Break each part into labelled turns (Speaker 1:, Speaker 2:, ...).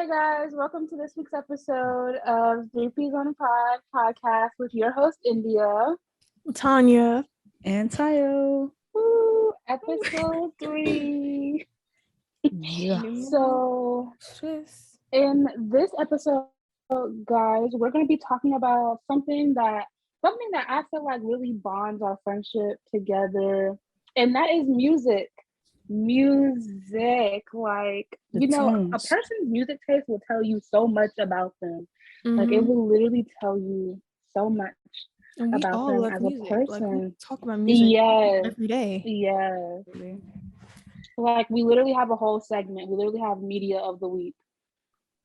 Speaker 1: Hey guys, welcome to this week's episode of Three Peas on a podcast with your host India.
Speaker 2: Tonya.
Speaker 3: And Tayo.
Speaker 1: Woo, episode 3.
Speaker 3: Yeah.
Speaker 1: So in this episode, guys, we're going to be talking about something that I feel like really bonds our friendship together, and that is music. Like,
Speaker 3: The
Speaker 1: a
Speaker 3: tunes.
Speaker 1: person's music taste will tell you so much about them. Like, it will literally tell you so much
Speaker 2: And we
Speaker 1: about
Speaker 2: all
Speaker 1: them
Speaker 2: love
Speaker 1: as
Speaker 2: music.
Speaker 1: a person.
Speaker 2: Like, we talk about music
Speaker 1: Yes.
Speaker 2: every day.
Speaker 1: Yes. Like, we literally have a whole segment. We literally have media of the week.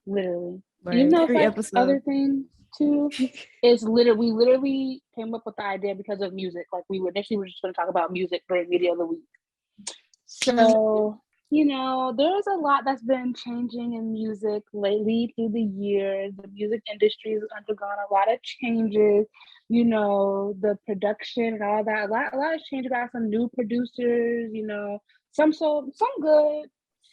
Speaker 1: Literally.
Speaker 3: Right.
Speaker 1: Even though
Speaker 2: Every
Speaker 1: it's like
Speaker 2: episode.
Speaker 1: other things too. We literally came up with the idea because of music. Like, we were initially just going to talk about music during media of the week. So, there's a lot that's been changing in music lately through the years. The music industry has undergone a lot of changes. The production and all that. A lot has changed. We got some new producers. Some good,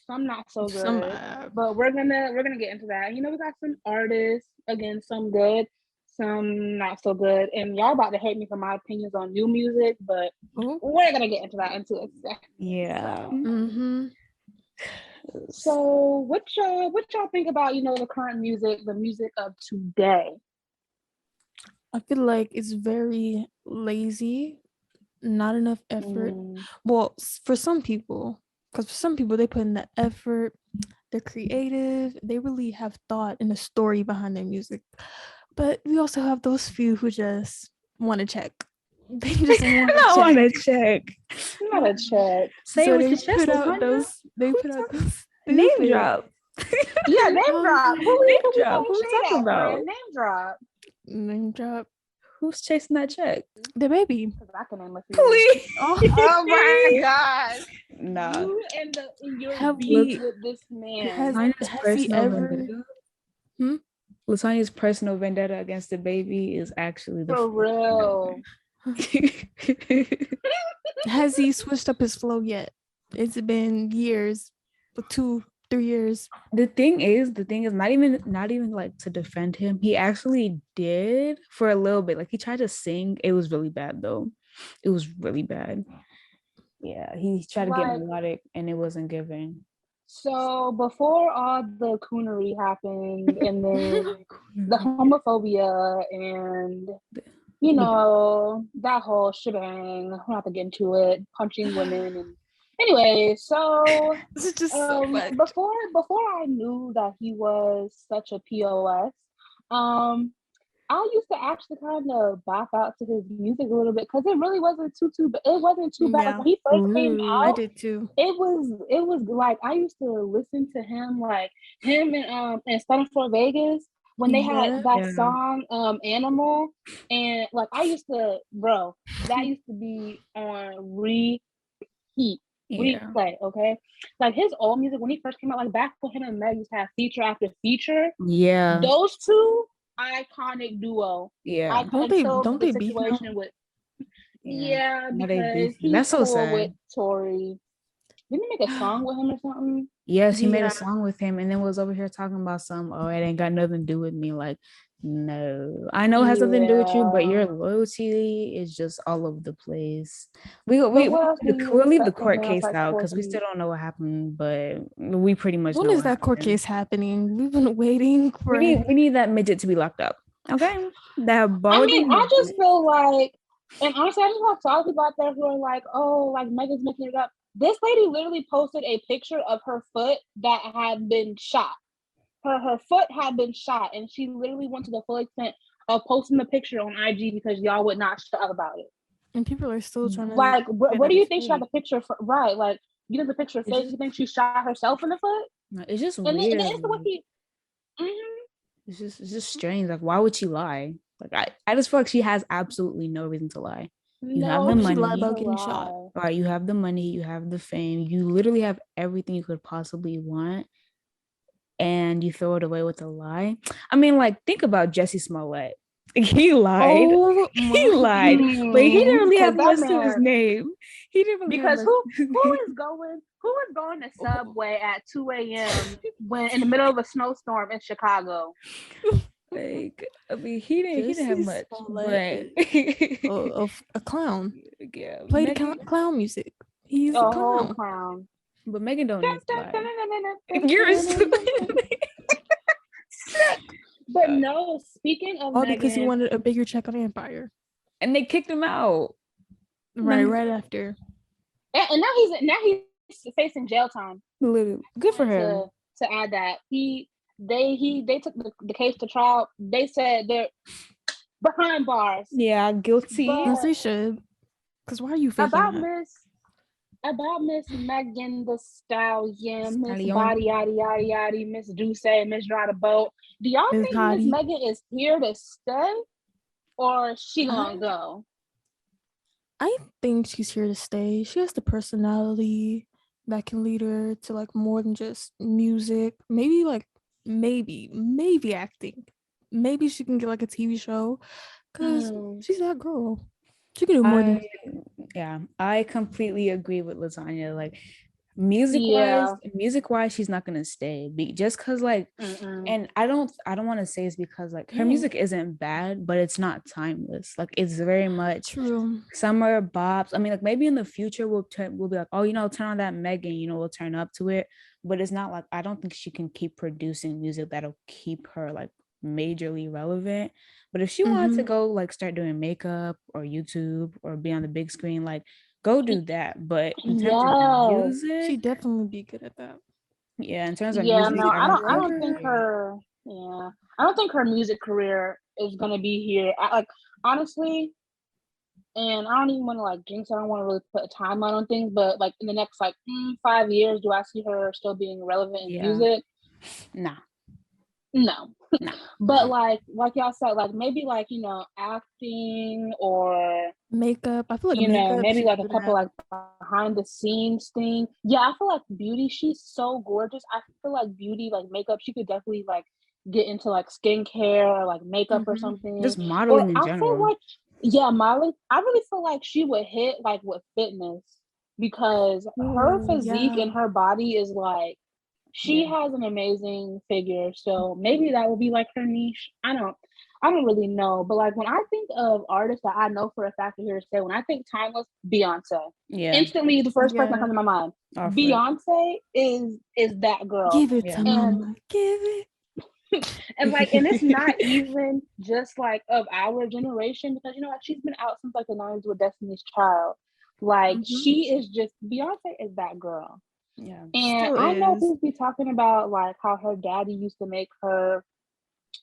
Speaker 1: some not so good. But we're gonna get into that. We got some artists, again, some good, some not so good, and y'all about to hate me for my opinions on new music, but we're gonna get into that into a second.
Speaker 3: Yeah.
Speaker 1: So what y'all think about the current music, the music of today?
Speaker 2: I feel like it's very lazy, not enough effort. Well, for some people, because for some people they put in the effort, they're creative, they really have thought and a story behind their music. But we also have those few who just want to check. They just want to check.
Speaker 1: Not a check.
Speaker 3: Say
Speaker 2: so
Speaker 3: it with
Speaker 2: they
Speaker 3: your chest.
Speaker 2: put out those. They put out those
Speaker 3: name drop.
Speaker 1: Yeah, name drop. Who
Speaker 3: we talking about?
Speaker 1: Name drop.
Speaker 2: Name drop.
Speaker 3: Who's chasing that check?
Speaker 2: The baby.
Speaker 1: I can name a few.
Speaker 3: Please.
Speaker 1: Oh my God.
Speaker 3: Nah.
Speaker 1: You and your beef with this man.
Speaker 3: Latanya's personal vendetta against the baby is actually the
Speaker 1: for real.
Speaker 2: Has he switched up his flow yet? It's been years, 2-3 years.
Speaker 3: The thing is not even like to defend him. He actually did for a little bit. Like, he tried to sing. It was really bad though. It was really bad. Yeah, he tried to get melodic and it wasn't giving.
Speaker 1: So before all the coonery happened, and then the homophobia and that whole shebang, I'm not to get into it, punching women, and anyway, so
Speaker 2: this is just so much.
Speaker 1: Before I knew that he was such a POS, I used to actually kind of bop out to his music a little bit because it really wasn't too bad.
Speaker 2: Yeah.
Speaker 1: When he first came out,
Speaker 2: I did too.
Speaker 1: It was like I used to listen to him, like him and Stunning for Vegas when they had that song Animal, and like I used to, that used to be on replay, okay? Like his old music when he first came out, like back when him and Meg used to have feature after feature.
Speaker 3: Yeah.
Speaker 1: Those two iconic duo.
Speaker 3: Yeah.
Speaker 2: Don't they beef now?
Speaker 1: Because
Speaker 3: that's so sad.
Speaker 1: With Tory. Didn't he make a song with him or something?
Speaker 3: Yes, he made a song with him and then was over here talking about it ain't got nothing to do with me. Like, no. I know it has something to do with you, but your loyalty is just all over the place. We'll leave the court case out because we still don't know what happened, but we pretty much
Speaker 2: when
Speaker 3: know
Speaker 2: is that court case happening? We've been waiting for
Speaker 3: we need that midget to be locked up. Okay?
Speaker 1: I just feel like, and honestly, I just have to talk about that who are like, oh, like Megan's making it up. This lady literally posted a picture of her foot that had been shot. Her foot had been shot, and she literally went to the full extent of posting the picture on IG because y'all would not shut up about it.
Speaker 2: And people are still trying to
Speaker 1: like, where do you think she got the picture from? Right, like you think the picture fake? You think she shot herself in the foot?
Speaker 3: No, it's just
Speaker 1: and
Speaker 3: weird.
Speaker 1: It's what he.
Speaker 3: It's just strange. Like, why would she lie? Like, I just feel like she has absolutely no reason to lie. You have the money.
Speaker 2: Lie about getting shot.
Speaker 3: Right, you have the money. You have the fame. You literally have everything you could possibly want. And you throw it away with a lie. I mean, like, think about Jussie Smollett. He lied. He lied. But he didn't really have much to his name. He didn't really
Speaker 1: because who is going who is going to Subway at 2 a.m. when in the middle of a snowstorm in Chicago?
Speaker 3: Like, I mean, he didn't have much, but
Speaker 2: of a clown.
Speaker 3: Yeah,
Speaker 2: played clown music. He's a
Speaker 1: whole
Speaker 2: clown.
Speaker 1: clown.
Speaker 3: But Megan don't need to lie. You're
Speaker 1: But no, speaking of
Speaker 2: all
Speaker 1: Megan,
Speaker 2: because he wanted a bigger check on Empire,
Speaker 3: and they kicked him out.
Speaker 2: Right after.
Speaker 1: And now he's facing jail time.
Speaker 3: Good for him.
Speaker 1: To add that they took the case to trial. They said they're behind bars.
Speaker 3: Yeah, guilty.
Speaker 2: Yes, they should. Because why are you faking
Speaker 1: about Miss Megan the Stallion, Miss Body Yaddy Yaddy Yaddy, Miss Duce, Miss Ride a Boat? Do y'all think Miss Megan is here to stay, or is she gonna go?
Speaker 2: I think she's here to stay. She has the personality that can lead her to like more than just music. Maybe acting. Maybe she can get like a TV show because she's that girl. She can do more than.
Speaker 3: Yeah, I completely agree with Lasagna. Like music wise, she's not gonna stay. Just cause like, and I don't want to say it's because like her music isn't bad, but it's not timeless. Like it's very much
Speaker 2: true.
Speaker 3: Summer bops. I mean, like maybe in the future we'll be like, oh, turn on that Megan. We'll turn up to it. But it's not like, I don't think she can keep producing music that'll keep her like majorly relevant. But if she wanted to go like start doing makeup or YouTube or be on the big screen, like go do that. But in terms of music,
Speaker 2: she'd definitely be good at that.
Speaker 3: Yeah, in terms of music,
Speaker 1: no, I don't think her. Yeah, I don't think her music career is gonna be here. Honestly, and I don't even want to like jinx. I don't want to really put a timeline on things, but like in the next like 5 years, do I see her still being relevant in music?
Speaker 3: Nah.
Speaker 1: No. But like y'all said, like maybe like acting or
Speaker 2: makeup. I feel like
Speaker 1: maybe like a couple like behind the scenes thing. Yeah, I feel like beauty. She's so gorgeous. I feel like beauty, like makeup. She could definitely like get into like skincare or like makeup or something.
Speaker 3: Just modeling in general.
Speaker 1: I feel like modeling. I really feel like she would hit like with fitness because her physique and her body is like. She has an amazing figure, so maybe that will be like her niche. I don't really know, but like when I think of artists that I know for a fact are here to stay, when I think timeless, Beyonce. Yeah. Instantly, the first person that comes to my mind. Beyonce is that girl.
Speaker 2: Give it to mama. Give it.
Speaker 1: And like, and it's not even just like of our generation because she's been out since like the 90s with Destiny's Child. Like she is just Beyonce is that girl.
Speaker 3: Yeah,
Speaker 1: and I know people be talking about like how her daddy used to make her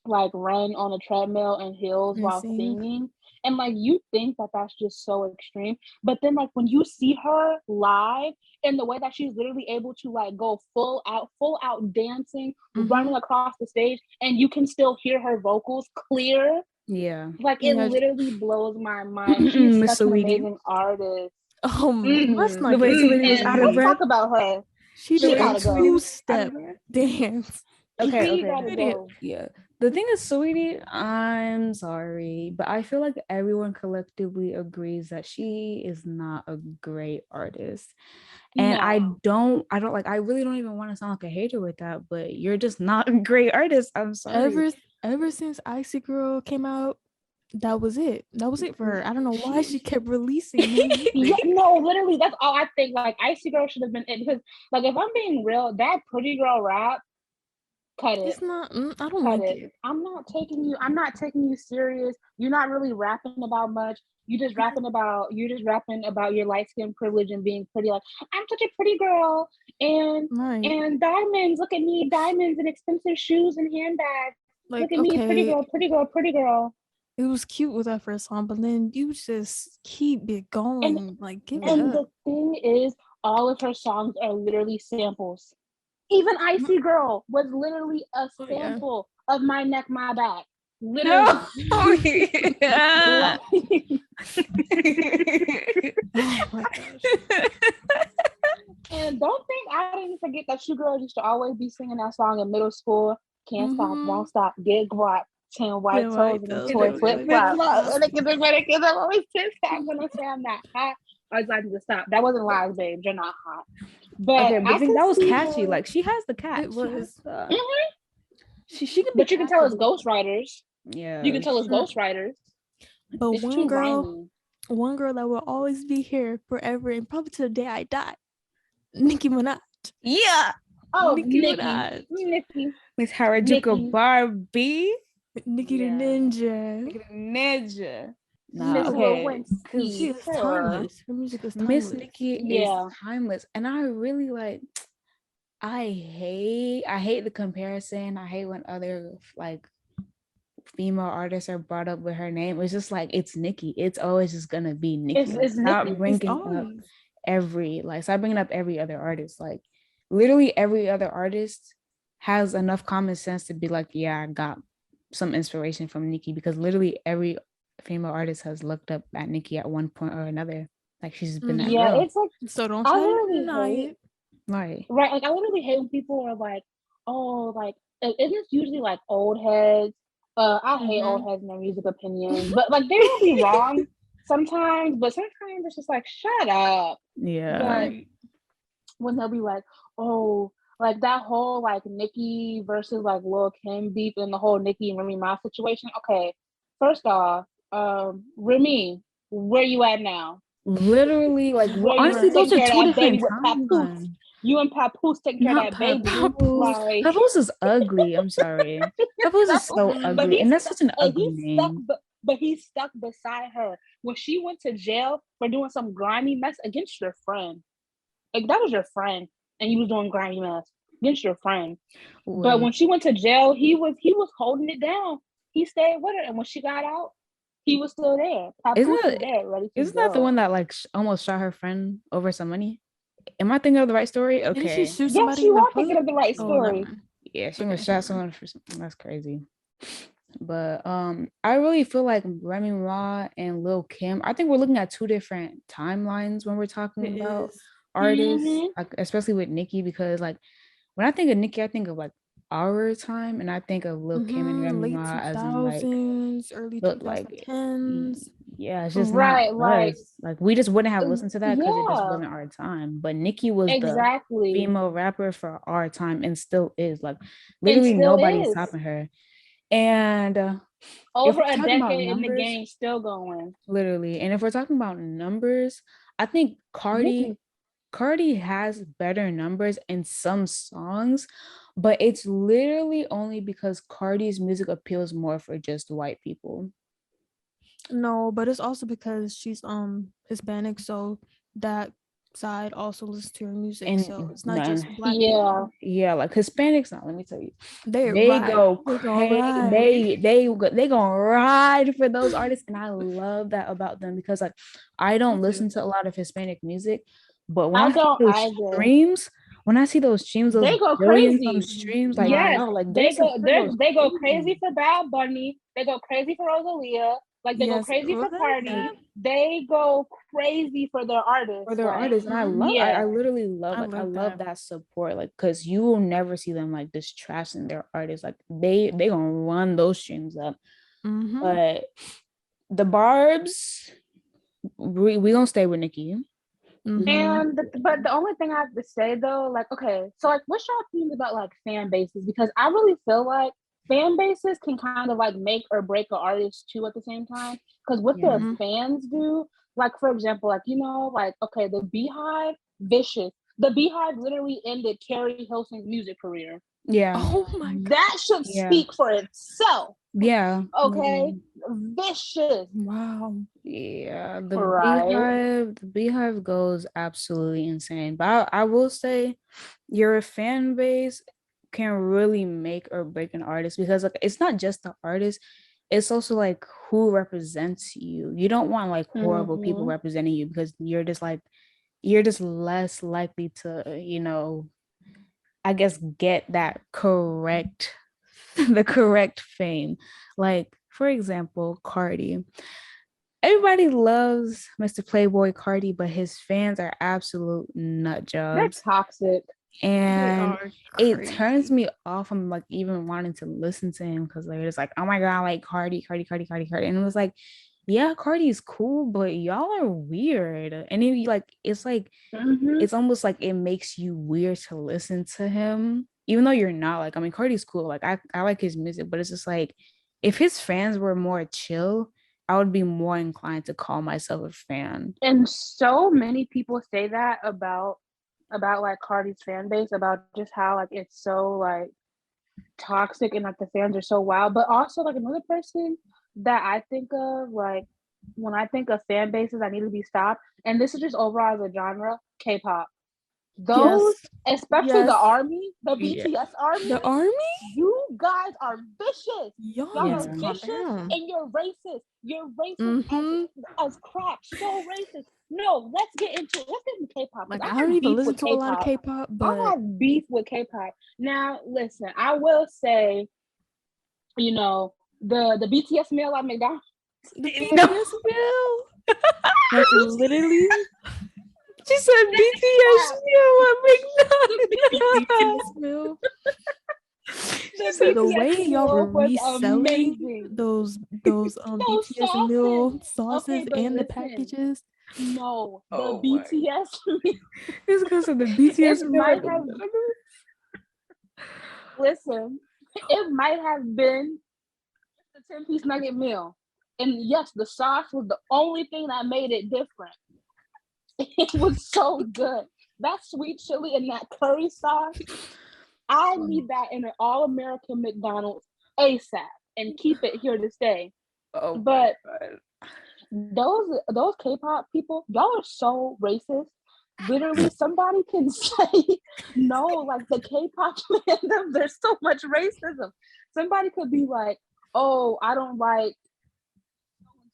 Speaker 1: like run on a treadmill in heels while singing, and like you think that that's just so extreme, but then like when you see her live and the way that she's literally able to like go full out dancing, running across the stage, and you can still hear her vocals clear.
Speaker 3: Yeah,
Speaker 1: like it literally blows my mind. She's such an amazing artist.
Speaker 2: Let's not
Speaker 3: the way Saweetie was out of breath.
Speaker 1: Talk about her.
Speaker 2: She did a 2-step dance.
Speaker 3: Okay. Go. Yeah. The thing is, Saweetie, I'm sorry, but I feel like everyone collectively agrees that she is not a great artist. And I really don't even want to sound like a hater with that, but you're just not a great artist. I'm sorry.
Speaker 2: Ever since Icy Girl came out, that was it for her. I don't know why she kept releasing
Speaker 1: literally that's all I think. Like Icy Girl should have been it because like if I'm being real, that Pretty Girl rap, cut it.
Speaker 2: It's not I don't like it.
Speaker 1: I'm not taking you serious. You're not really rapping about much. You're just rapping about your light skin privilege and being pretty. Like I'm such a pretty girl and diamonds. Look at me, diamonds and expensive shoes and handbags. Like, look at me, pretty girl.
Speaker 2: It was cute with that first song, but then you just keep it going.
Speaker 1: And the thing is, all of her songs are literally samples. Even Icy Girl was literally a sample of My Neck, My Back. Literally.
Speaker 3: Oh yeah.
Speaker 2: Oh my gosh.
Speaker 1: And don't think I didn't forget that you girls used to always be singing that song in middle school. Can't stop, won't stop, get guap. 10 white toes and a toy flip flop. And the kids always 10 stop when I say I'm not hot. I was like to stop. That wasn't lies, babe. You're not hot. But
Speaker 3: okay, but
Speaker 1: I
Speaker 3: I think
Speaker 1: can
Speaker 3: that was
Speaker 1: see
Speaker 3: catchy.
Speaker 1: her.
Speaker 3: Like she has the catch.
Speaker 2: It was.
Speaker 3: She can be.
Speaker 1: But you can tell it's ghostwriters.
Speaker 3: Yeah,
Speaker 1: You can tell it's ghostwriters.
Speaker 2: But
Speaker 1: It's
Speaker 2: one
Speaker 1: too
Speaker 2: girl
Speaker 1: grimy.
Speaker 2: that will always be here forever and probably to the day I die. Nicki Minaj.
Speaker 3: yeah.
Speaker 1: Oh,
Speaker 2: Nicki
Speaker 1: Nicki.
Speaker 2: Minaj.
Speaker 1: Nicki.
Speaker 3: Miss Harajuku Barbie.
Speaker 2: Nicki the
Speaker 3: Yeah.
Speaker 2: Ninja.
Speaker 3: Ninja.
Speaker 1: Miss
Speaker 3: Nah, okay.
Speaker 1: Lewinsky.
Speaker 2: She is
Speaker 1: Her.
Speaker 2: timeless. Her music is
Speaker 3: Miss
Speaker 2: timeless.
Speaker 3: Nikki
Speaker 1: Yeah.
Speaker 3: is timeless, and I really like. I hate the comparison. I hate when other like female artists are brought up with her name. It's just like it's Nikki. It's always just gonna be Nikki.
Speaker 1: It's
Speaker 3: Stop
Speaker 1: Nicki.
Speaker 3: bringing up stop bringing up every other artist. Like literally every other artist has enough common sense to be like, yeah, I got some inspiration from Nikki, because literally every female artist has looked up at Nikki at one point or another. Like she's been that
Speaker 1: Yeah,
Speaker 3: girl.
Speaker 1: it's like
Speaker 2: So don't
Speaker 1: I
Speaker 2: try to
Speaker 1: literally
Speaker 2: deny
Speaker 1: hate
Speaker 2: it.
Speaker 3: Right.
Speaker 1: Right, like I literally hate when people are like, "Oh, like isn't it usually like old heads?" I hate old heads and their music opinions, but like they will be wrong sometimes. But sometimes it's just like, shut up.
Speaker 3: Yeah.
Speaker 1: But when they'll be like, "Oh, like that whole like Nicki versus like Lil Kim beef and the whole Nicki and Remy Ma situation." Okay, first off, Remy, where you at now?
Speaker 3: Literally, like
Speaker 1: Where
Speaker 3: honestly,
Speaker 1: you
Speaker 3: those are
Speaker 1: taking care
Speaker 3: two
Speaker 1: of that baby
Speaker 3: different
Speaker 1: with Papoose?
Speaker 3: timelines.
Speaker 1: You and Papoose taking care of
Speaker 3: Not
Speaker 1: that baby.
Speaker 3: Papoose.
Speaker 1: Like,
Speaker 3: Papoose is ugly. I'm sorry. Papoose is so
Speaker 1: but
Speaker 3: ugly, and that's such an ugly
Speaker 1: he's stuck.
Speaker 3: name.
Speaker 1: But he's stuck beside her when she went to jail for doing some grimy mess against your friend. Like that was your friend, and he was doing grimy mess against your friend. But when she went to jail, he was holding it down. He stayed with her, and when she got out, he was still there. Papoose was there, ready to
Speaker 3: Isn't
Speaker 1: go.
Speaker 3: that the one that like almost shot her friend over some money? Am I thinking of the right story? Okay.
Speaker 2: Didn't she shoot
Speaker 1: Yes,
Speaker 2: somebody
Speaker 1: you
Speaker 2: in the
Speaker 1: are thinking
Speaker 2: foot?
Speaker 1: of the right story.
Speaker 3: Yeah, she almost shot someone for something. That's crazy. But I really feel like Remy Ma and Lil Kim, I think we're looking at two different timelines when we're talking about artists, like, especially with Nicki, because like when I think of Nicki, I think of like our time, and I think of Lil Kim and Remy Ma as in like
Speaker 2: early 2010s.
Speaker 3: Yeah, it's just
Speaker 1: right,
Speaker 3: not us. Like we just wouldn't have listened to that because it just wasn't our time. But Nicki was the female rapper for our time and still is. Like literally nobody's stopping her. And
Speaker 1: over a decade in the game, still going.
Speaker 3: Literally. And if we're talking about numbers, I think Cardi has better numbers in some songs, but it's literally only because Cardi's music appeals more for just white people.
Speaker 2: No, but it's also because she's Hispanic, so that side also listens to her music, and so it's not just black people.
Speaker 3: Yeah, like Hispanics now, let me tell you, they go ride for those artists, and I love that about them, because like I don't listen to a lot of Hispanic music, but when I see those streams, they
Speaker 1: go crazy
Speaker 3: on streams, like
Speaker 1: yes,
Speaker 3: like
Speaker 1: they go crazy for Bad Bunny, they go crazy for Rosalia, like they go crazy for Cardi. They go crazy for their artists.
Speaker 3: And I love I literally love I love that support, like because you will never see them like this trashing their artists. Like they gonna run those streams up. But the Barbs, we gonna stay with Nicki.
Speaker 1: And but the only thing I have to say though, like, okay, so like what's your opinion about like fan bases? Because I really feel like fan bases can kind of like make or break an artist too at the same time. Because what their fans do, like for example, like like okay, the Beehive, Vicious. The Beehive literally ended Carrie Hilson's music career.
Speaker 3: Yeah.
Speaker 2: Oh my God.
Speaker 1: That should speak for itself.
Speaker 3: Yeah.
Speaker 1: Okay. Vicious.
Speaker 2: Wow.
Speaker 3: Yeah. The Beehive goes absolutely insane. But I will say your fan base can really make or break an artist, because like it's not just the artist, it's also like who represents you. You don't want like horrible people representing you, because you're just less likely to I guess get that the correct fame. Like for example, Cardi. Everybody loves Mr. Playboy Cardi, but his fans are absolute nut jobs.
Speaker 1: They're toxic.
Speaker 3: And it turns me off from like even wanting to listen to him, because they're just like, oh my God, like Cardi. And it was like, yeah, Cardi's cool, but y'all are weird. And if you like, it's like, it's almost like it makes you weird to listen to him, even though you're not. Like, I mean, Cardi's cool. Like, I like his music, but it's just like, if his fans were more chill, I would be more inclined to call myself a fan.
Speaker 1: And so many people say that about like Cardi's fan base, about just how like it's so like toxic and like the fans are so wild. But also like another person that I think of, like when I think of fan bases that need to be stopped, and this is just overall as a genre, K-pop. Those, especially the army, the BTS army.
Speaker 2: The army?
Speaker 1: You guys are vicious.
Speaker 2: Y'all
Speaker 1: are vicious and you're racist. You're racist as crap. So racist. No, let's get into K-pop.
Speaker 2: Like, I don't even listen to a lot of K-pop, but
Speaker 1: I have beef with K-pop. Now, listen, I will say, you know, the BTS meal at McDonald's.
Speaker 2: The BTS meal? That's literally... She said BTS meal. The way y'all were reselling those BTS meal sauces and the packages.
Speaker 1: No, the BTS meal.
Speaker 3: It's because of the BTS meal.
Speaker 1: Listen, it might have been the 10-piece nugget meal. And yes, the sauce was the only thing that made it different. It was so good. That sweet chili and that curry sauce. I need that in an all-American McDonald's ASAP and keep it here to stay. But those K-pop people, y'all are so racist. Literally, somebody can say no, like the K-pop fandom, there's so much racism. Somebody could be like, oh, I don't like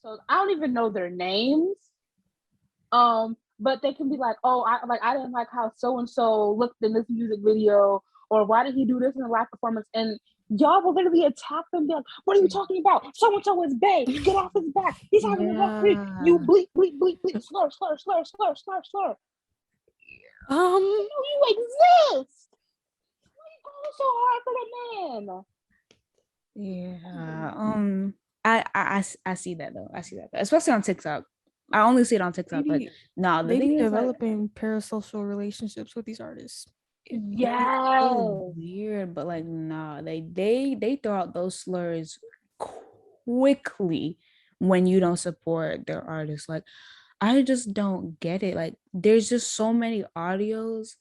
Speaker 1: so I don't even know their names. But they can be like, oh, I didn't like how so and so looked in this music video, or why did he do this in a live performance? And y'all will literally attack them, be like, what are you talking about? So and so is bae. Get off his back. He's having a rough week. You bleep, bleep, bleep, bleep, slur, slur, slur, slur, slur, slur. You exist. Why are you going so hard for the man?
Speaker 3: Yeah. I see that though. Especially on TikTok. I only see it on TikTok. Like, no,
Speaker 2: they be developing parasocial relationships with these artists.
Speaker 1: Yeah,
Speaker 3: so weird, but like, nah, they throw out those slurs quickly when you don't support their artists. Like, I just don't get it. Like, there's just so many audios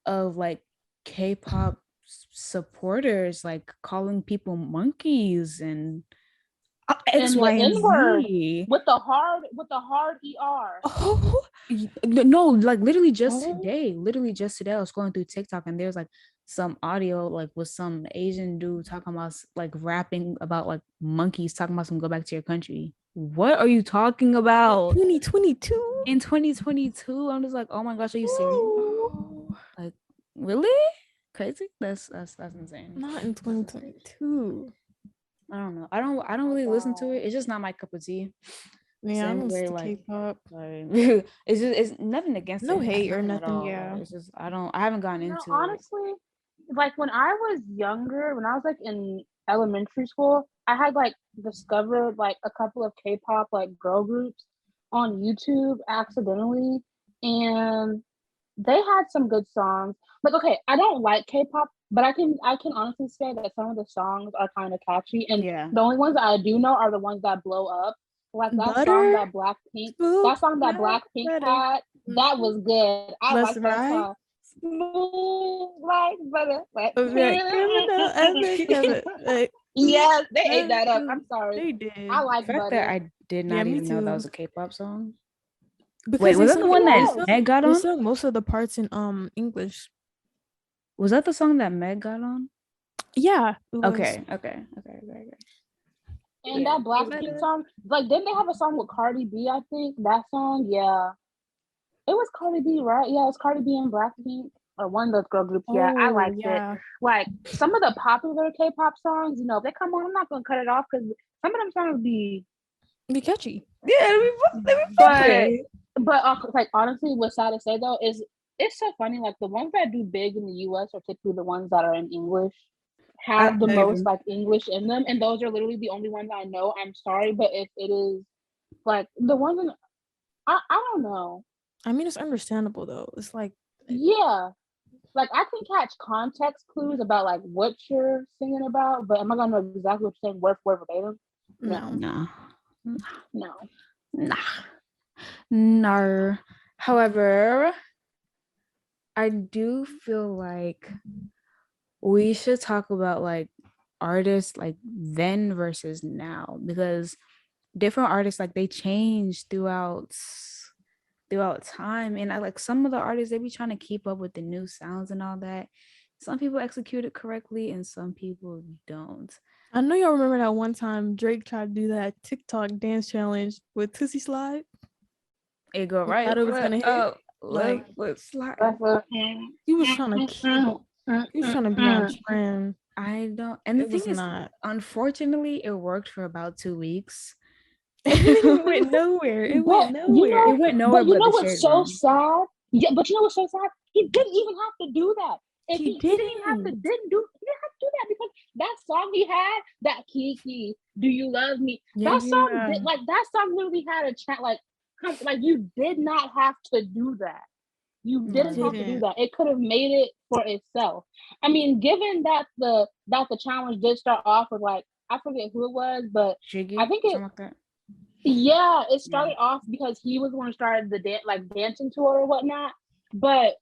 Speaker 3: of like K-pop supporters like calling people monkeys and X, Y, and Z
Speaker 1: with the hard ER.
Speaker 3: Oh no! Like literally just today, I was going through TikTok and there's like some audio like with some Asian dude talking about like rapping about like monkeys, talking about some go back to your country. What are you talking about?
Speaker 2: 2022?
Speaker 3: In 2022, I'm just like, oh my gosh, are you serious? Like, really? Crazy? That's insane.
Speaker 2: Not in 2022.
Speaker 3: I don't know. I don't really listen to it. It's just not my cup of tea.
Speaker 2: Yeah, I'm into K-pop.
Speaker 3: It's nothing against
Speaker 2: no
Speaker 3: it.
Speaker 2: hate or nothing. Yeah,
Speaker 3: it's just I haven't gotten into it.
Speaker 1: Honestly, like when I was younger, when I was like in elementary school, I had like discovered like a couple of K-pop like girl groups on YouTube accidentally, and they had some good songs. Like, okay, I don't like K-pop, but I can honestly say that some of the songs are kind of catchy, and the only ones that I do know are the ones that blow up. Like that song that Blackpink had, that was good. I like that song. Smooth like butter. Yes, they ate that up. I'm sorry.
Speaker 2: They did.
Speaker 1: I like
Speaker 3: the fact that I did not even know that was a K-pop song.
Speaker 2: Because
Speaker 3: wait, was that the one that Meg got on?
Speaker 2: They sung most of the parts in English.
Speaker 3: Was that the song that Meg got on?
Speaker 2: Yeah.
Speaker 3: Okay.
Speaker 1: And that Blackpink song, like, didn't they have a song with Cardi B? I think that song, yeah, it was Cardi B, right? Yeah, it was Cardi B and Blackpink, or one of those girl groups. Yeah, I liked it. Like some of the popular K-pop songs, you know, if they come on, I'm not gonna cut it off because some of them songs be
Speaker 2: catchy.
Speaker 3: Yeah,
Speaker 1: but like honestly, what's sad to say though is it's so funny. Like the ones that do big in the US are typically the ones that are in English. Have the most like English in them, and those are literally the only ones I know. I'm sorry, but if it is Like the ones in, I don't know.
Speaker 2: I mean, it's understandable though. It's like,
Speaker 1: yeah, like I can catch context clues about like what you're singing about, but am I gonna know exactly what you're saying word for word verbatim?
Speaker 3: No. However, I do feel like we should talk about like artists like then versus now, because different artists, like, they change throughout time, and I like some of the artists, they be trying to keep up with the new sounds and all that. Some people execute it correctly and some people don't.
Speaker 2: I know y'all remember that one time Drake tried to do that TikTok dance challenge with Tootsie Slide.
Speaker 3: It go right.
Speaker 2: Thought it was gonna hit.
Speaker 3: Like, let's slide.
Speaker 2: He was trying to he was trying to be on trend.
Speaker 3: I don't. And the
Speaker 2: It
Speaker 3: thing
Speaker 2: was
Speaker 3: is,
Speaker 2: not.
Speaker 3: unfortunately, it worked for about 2 weeks.
Speaker 2: It went nowhere. It went nowhere.
Speaker 3: It went nowhere.
Speaker 1: But you know what's so sad? Yeah, but you know what's so sad? He didn't even have to do that. If he didn't have to do that, because that song he had, that Kiki, Do You Love Me? That song that song literally had a chant like you did not have to do that. You didn't have to do that. It could have made it for itself. I mean, given that the challenge did start off with like, I forget who it was, but
Speaker 3: Jiggy,
Speaker 1: I think it
Speaker 3: like that.
Speaker 1: Yeah, it started off because he was the one who started the dancing to it or whatnot. But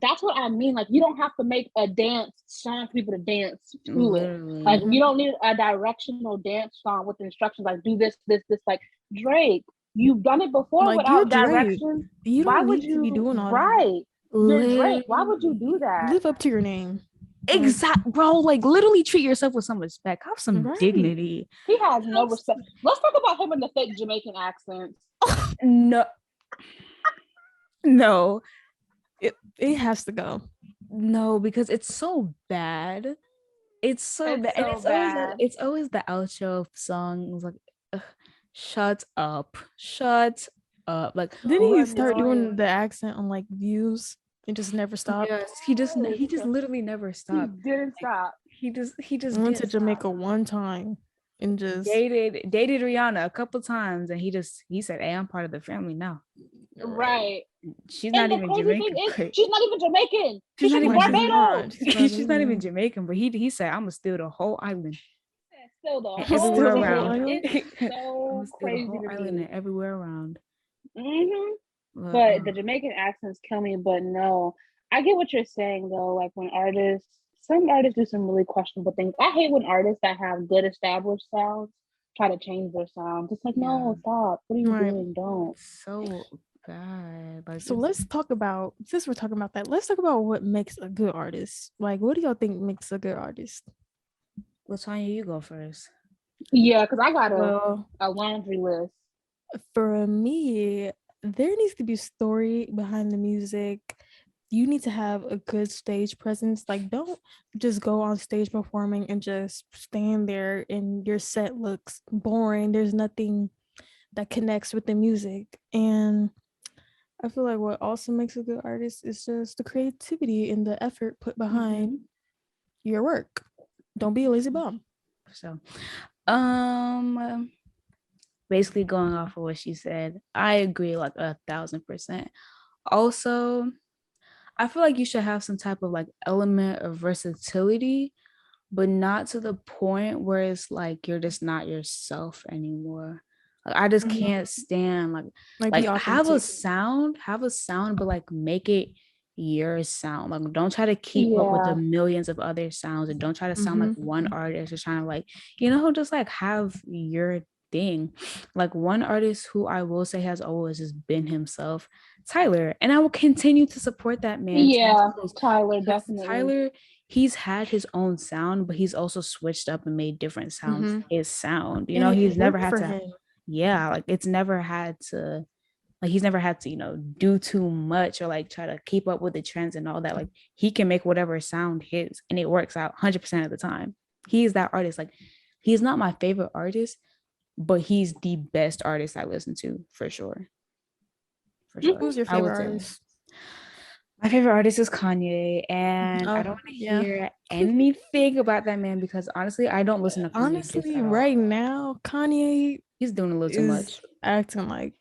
Speaker 1: that's what I mean. Like, you don't have to make a dance song for people to dance to
Speaker 3: Literally.
Speaker 1: it. Like, you don't need a directional dance song with instructions like do this. Like, Drake, you've done it before
Speaker 2: like,
Speaker 1: without direction.
Speaker 2: You don't need to be doing all that.
Speaker 1: You're Drake. Why would you do that?
Speaker 2: Live up to your name.
Speaker 3: Exactly, bro. Like, literally treat yourself with some respect. Have some dignity.
Speaker 1: He has no respect. Let's talk about him and the fake Jamaican accents.
Speaker 3: No.
Speaker 2: It has to go.
Speaker 3: No, because it's so bad. It's so bad. And it's always the outro song. Like, shut up. Like,
Speaker 2: didn't he start doing the accent on like Views and just never stopped?
Speaker 3: Yes, he just literally never stopped.
Speaker 1: He didn't stop.
Speaker 3: He just
Speaker 2: went to Jamaica one time and just
Speaker 3: dated Rihanna a couple times, and he said, "Hey, I'm part of the family now."
Speaker 1: Right.
Speaker 3: She's not even Jamaican.
Speaker 1: She's not even Jamaican. She's from Barbados.
Speaker 3: She's not even Jamaican, but he said, "I'm gonna steal the whole island."
Speaker 1: Still though,
Speaker 3: everywhere around.
Speaker 1: It's so crazy.
Speaker 3: The whole island and everywhere around.
Speaker 1: But the Jamaican accents kill me. But no, I get what you're saying though. Like when some artists do some really questionable things. I hate when artists that have good established sounds try to change their sounds. It's like, no, stop. What are you doing? Don't.
Speaker 3: So bad. Like,
Speaker 2: so let's talk about, since we're talking about that, let's talk about what makes a good artist. Like, what do y'all think makes a good artist?
Speaker 3: Well, Tonya, you go first.
Speaker 1: Yeah, because I got a laundry list.
Speaker 2: For me, there needs to be story behind the music. You need to have a good stage presence. Like, don't just go on stage performing and just stand there and your set looks boring. There's nothing that connects with the music. And I feel like what also makes a good artist is just the creativity and the effort put behind your work. Don't be a lazy bum.
Speaker 3: So, basically going off of what she said, I agree like 1,000%. Also, I feel like you should have some type of like element of versatility, but not to the point where it's like you're just not yourself anymore. Like, I just can't stand like have a sound, but like make it your sound. Like, don't try to keep up with the millions of other sounds, and don't try to sound like one artist, or trying to like, just like have your thing. Like, one artist who I will say has always just been himself, Tyler, and I will continue to support that man.
Speaker 1: Tyler, definitely.
Speaker 3: Tyler, he's had his own sound, but he's also switched up and made different sounds his sound. He's never had to it's never had to, like, he's never had to, do too much or like try to keep up with the trends and all that. Like, he can make whatever sound his, and it works out 100% of the time. He's that artist. Like, he's not my favorite artist, but he's the best artist I listen to, for sure.
Speaker 2: Who's your favorite artist?
Speaker 3: My favorite artist is Kanye, and I don't want to hear anything about that man, because honestly, I don't listen to Kanye.
Speaker 2: Honestly, right now, Kanye,
Speaker 3: he's doing a little too much.
Speaker 2: acting like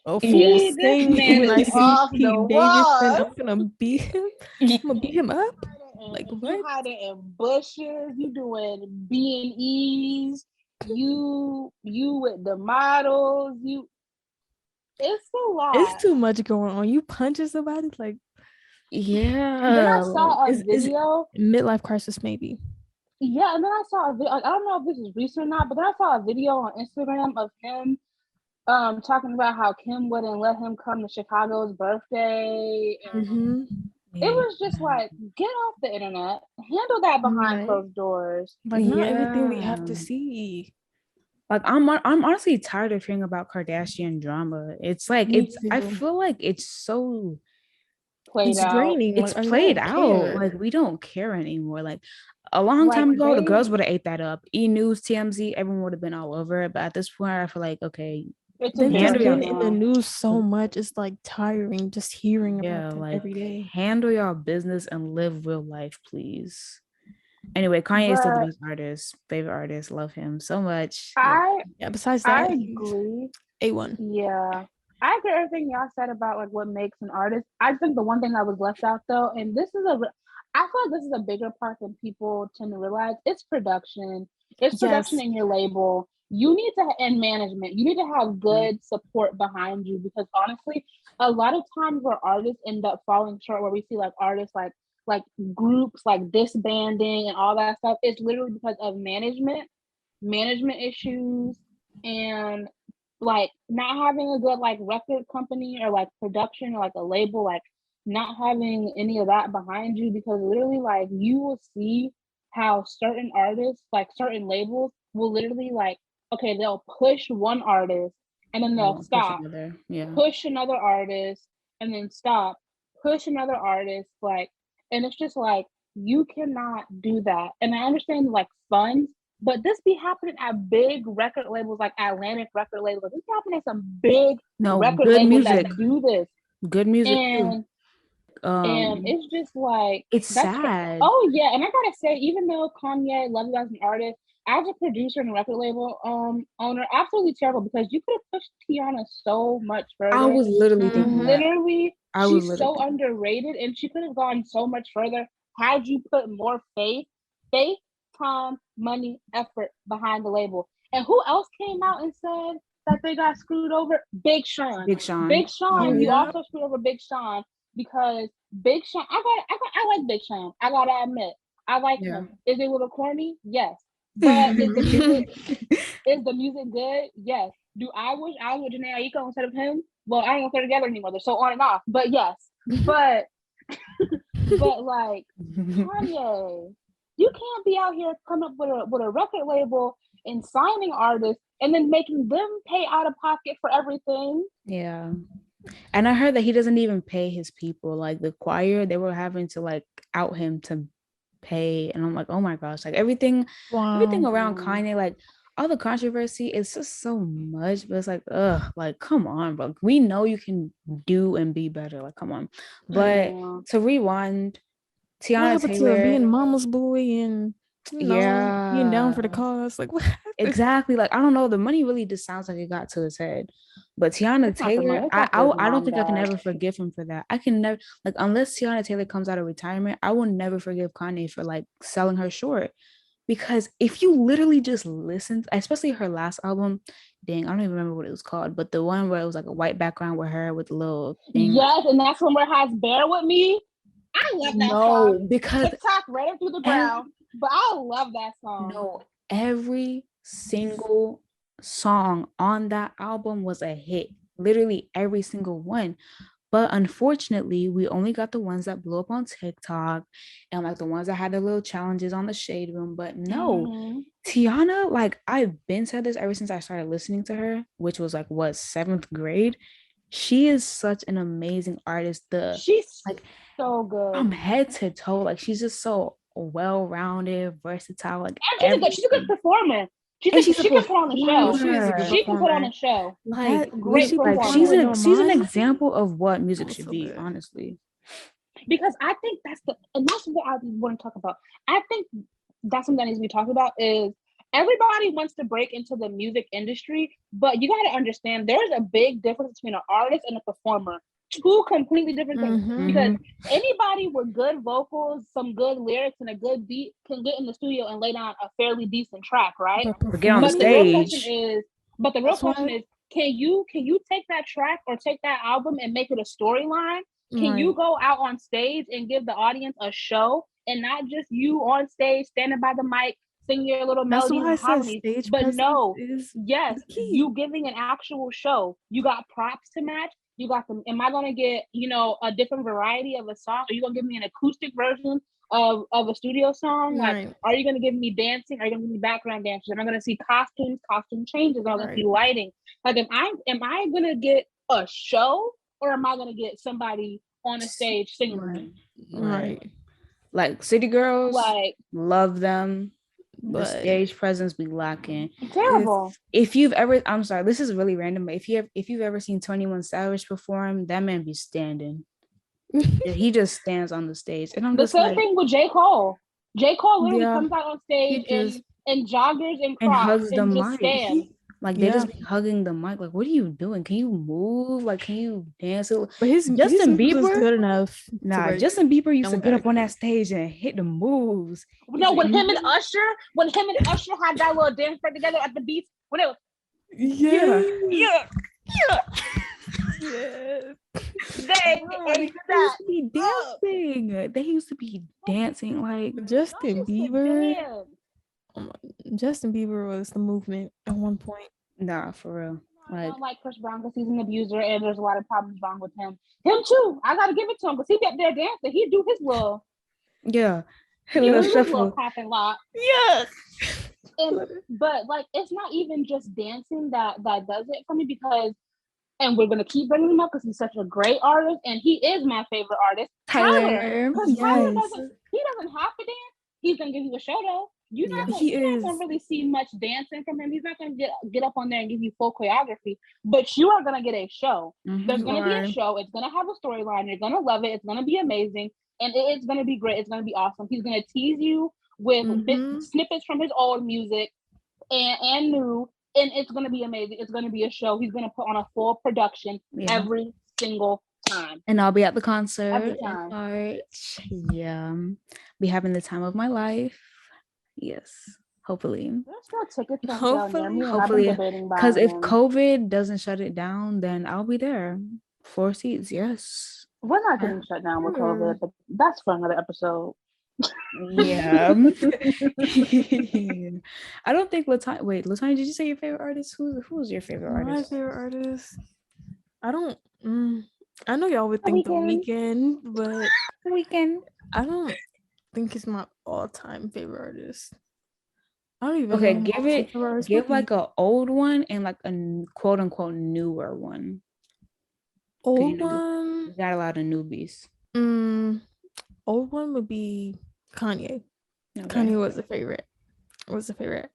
Speaker 2: a fool
Speaker 3: Yes.
Speaker 1: This
Speaker 2: thing.
Speaker 1: man
Speaker 2: When I
Speaker 1: is
Speaker 2: see
Speaker 1: off
Speaker 2: Pete
Speaker 1: the
Speaker 2: Davidson,
Speaker 1: wall.
Speaker 2: I'm gonna beat him. I'm gonna beat him up. Like
Speaker 1: You
Speaker 2: what?
Speaker 1: hiding in bushes. You doing B&Es. You with the models. It's a lot.
Speaker 2: It's too much going on. You punching somebody like
Speaker 3: Yeah.
Speaker 1: And then I saw a
Speaker 2: is
Speaker 1: video.
Speaker 2: midlife crisis maybe.
Speaker 1: Yeah, and then I saw a video. I don't know if this is recent or not, but then I saw a video on Instagram of him talking about how Kim wouldn't let him come to Chicago's birthday. And it was just like, get off the internet, handle that behind closed doors.
Speaker 2: Like not everything we have to see.
Speaker 3: Like I'm honestly tired of hearing about Kardashian drama. It's like I feel like it's so
Speaker 1: played out.
Speaker 2: Draining.
Speaker 3: It's
Speaker 2: like,
Speaker 3: played out. Like we don't care anymore. Like a long time ago, the girls would have ate that up. E-News, TMZ, everyone would have been all over it. But at this point, I feel like okay,
Speaker 2: they've just been in the news so much. It's like tiring just hearing about them every day.
Speaker 3: Handle your business and live real life, please. Anyway, Kanye is still the best artist, favorite artist, love him so much.
Speaker 2: Besides that,
Speaker 1: I agree.
Speaker 2: A1.
Speaker 1: Yeah. I agree everything y'all said about like what makes an artist. I think the one thing that was left out though, and I feel like this is a bigger part than people tend to realize, it's production. It's production in your label. You need to, and management, you need to have good support behind you, because honestly, a lot of times where artists end up falling short, where we see like artists like groups like disbanding and all that stuff, it's literally because of management issues, and like not having a good like record company or like production or like a label, like not having any of that behind you, because literally like you will see how certain artists, like certain labels will literally like, okay, they'll push one artist and then they'll stop, push another artist and then stop, push another artist, like, and it's just like, you cannot do that. And I understand like funds, but this be happening at big record labels, like Atlantic record labels. This be happening at some big record labels that do this.
Speaker 3: Good music
Speaker 1: and it's just like,
Speaker 3: it's sad.
Speaker 1: Oh yeah, and I gotta say, even though Kanye loves you as an artist, as a producer and record label owner, absolutely terrible, because you could have pushed Tiana so much further.
Speaker 3: I was literally thinking that.
Speaker 1: She's so underrated, and she could have gone so much further had you put more faith, time, money, effort behind the label. And who else came out and said that they got screwed over? Big Sean. You also screwed over Big Sean, because Big Sean, I like Big Sean. I gotta admit, I like him. Is it a little corny? Yes. But is the music good? Yes. Do I wish I was with Janae Aiko instead of him? Well, I ain't gonna put together anymore. They're so on and off. But yes. But like Kanye, you can't be out here coming up with a record label and signing artists and then making them pay out of pocket for everything.
Speaker 3: Yeah. And I heard that he doesn't even pay his people. Like the choir, they were having to like out him to pay. And I'm like, oh my gosh, like everything around Kanye, like all the controversy is just so much. But it's like, like come on, bro. We know you can do and be better. Like, come on. But to rewind, Tiana Taylor
Speaker 2: being mama's boy and being down for the cause. Like what happened?
Speaker 3: Exactly. Like I don't know. The money really just sounds like it got to his head. But Tiana Taylor, I don't think I can ever forgive him for that. I can never, like, unless Tiana Taylor comes out of retirement, I will never forgive Kanye for like selling her short. Because if you literally just listen, especially her last album, dang, I don't even remember what it was called, but the one where it was like a white background with her with a little thing.
Speaker 1: Yes, and that's one where it has Bear With Me. I love that song.
Speaker 3: Because
Speaker 1: TikTok ran it through the ground, but I love that song.
Speaker 3: No, every single song on that album was a hit. Literally every single one. But unfortunately, we only got the ones that blew up on TikTok and like the ones that had the little challenges on the Shade Room. But no, Tiana, like I've been said this ever since I started listening to her, which was like what, 7th grade. She is such an amazing artist.
Speaker 1: She's like so good
Speaker 3: from head to toe. Like she's just so well-rounded, versatile. Like
Speaker 1: she's a good performer. She can put on a show. She can put on a show.
Speaker 3: Like great performer. She's an example of what music should be, honestly.
Speaker 1: Because I think that's what I want to talk about. I think that's something that needs to be talked about is everybody wants to break into the music industry, but you got to understand there's a big difference between an artist and a performer. Two completely different things. Because anybody with good vocals, some good lyrics, and a good beat can get in the studio and lay down a fairly decent track, right?
Speaker 3: But get on the stage.
Speaker 1: The real question is, can you take that track or take that album and make it a storyline? Can you go out on stage and give the audience a show and not just you on stage standing by the mic singing your little melodies and harmonies? But no, yes, you giving an actual show. You got props to match. You got them. Am I gonna get a different variety of a song? Are you gonna give me an acoustic version of a studio song? Like, are you gonna give me dancing? Are you gonna give me background dancers? Am I gonna see costume changes? Am I gonna see lighting? Like, am I gonna get a show or am I gonna get somebody on a stage singing?
Speaker 3: Right. Like City Girls, love them. The stage presence be lacking.
Speaker 1: Terrible.
Speaker 3: If you've ever, I'm sorry, this is really random, but if you've ever seen 21 Savage perform, that man be standing. He just stands on the stage, and I'm
Speaker 1: the same thing with J. Cole. J. Cole literally comes out on stage in joggers and Crocs
Speaker 3: and hugs the mic.
Speaker 1: Stands.
Speaker 3: They just be hugging the mic. Like, what are you doing? Can you move? Like, can you dance?
Speaker 2: But Justin Bieber is good enough.
Speaker 3: Nah, Justin Bieber used to get up on that stage and hit the moves.
Speaker 1: No, when him and Usher had that little dance right together at the beach. When it was, They used to
Speaker 3: be dancing. They used to be dancing like
Speaker 2: Justin Bieber. Justin Bieber was the movement at one point.
Speaker 3: Nah, for real.
Speaker 1: I don't like Chris Brown because he's an abuser and there's a lot of problems wrong with him. Him too. I gotta give it to him because he be up there dancing. He do his little little popping lock.
Speaker 3: Yeah.
Speaker 1: But like, it's not even just dancing that does it for me, because, and we're gonna keep bringing him up because he's such a great artist and he is my favorite artist, Tyler. Because Tyler doesn't have to dance. He's gonna give you a show though. You're not gonna really see much dancing from him. He's not gonna get up on there and give you full choreography, but you are gonna get a show. There's gonna be a show. It's gonna have a storyline. You're gonna love it. It's gonna be amazing, and it's gonna be great. It's gonna be awesome. He's gonna tease you with snippets from his old music and new, and it's gonna be amazing. It's gonna be a show. He's gonna put on a full production every single time,
Speaker 3: and I'll be at the concert every time. Yeah, be having the time of my life. Yes, hopefully. Hopefully, because if COVID doesn't shut it down, then I'll be there. 4 seats, yes.
Speaker 1: We're not getting shut down with COVID, but that's for another episode.
Speaker 3: Yeah. I don't think Latanya. Wait, Latanya, did you say your favorite artist? Who's your favorite artist?
Speaker 2: My favorite artist. I don't. I know y'all would think The Weeknd, but I don't think he's my all-time favorite artist. I don't even know.
Speaker 3: Give like an old one and like a quote unquote newer one.
Speaker 2: Old one.
Speaker 3: Got a lot of newbies.
Speaker 2: Old one would be Kanye. Okay. Kanye was a favorite.